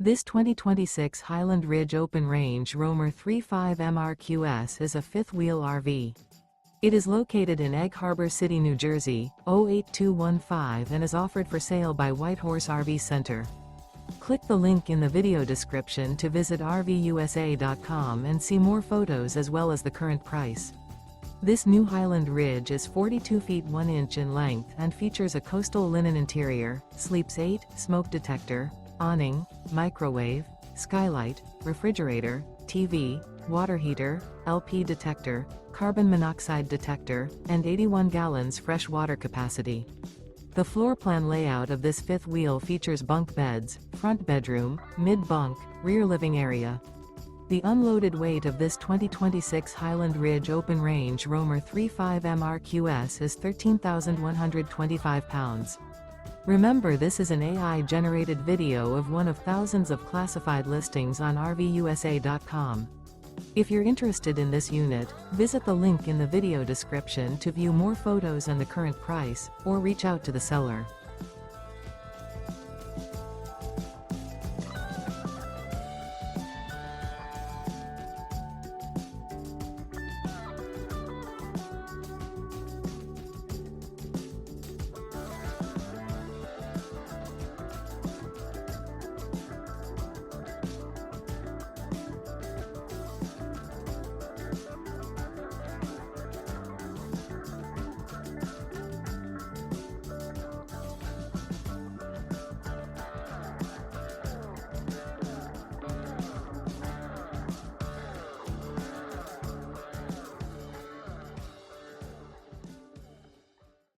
This 2026 Highland Ridge Open Range Roamer 35 MRQS is a fifth-wheel RV. It is located in Egg Harbor City, New Jersey, 08215 and is offered for sale by Whitehorse RV Center. Click the link in the video description to visit RVUSA.com and see more photos as well as the current price. This new Highland Ridge is 42 feet 1 inch in length and features a coastal linen interior, sleeps 8, smoke detector, awning, microwave, skylight, refrigerator, TV, water heater, LP detector, carbon monoxide detector, and 81 gallons fresh water capacity. The floor plan layout of this fifth wheel features bunk beds, front bedroom, mid-bunk, rear living area. The unloaded weight of this 2026 Highland Ridge Open Range Roamer 35 MRQS is 13,125 pounds. Remember, this is an AI-generated video of one of thousands of classified listings on RVUSA.com. If you're interested in this unit, visit the link in the video description to view more photos and the current price, or reach out to the seller.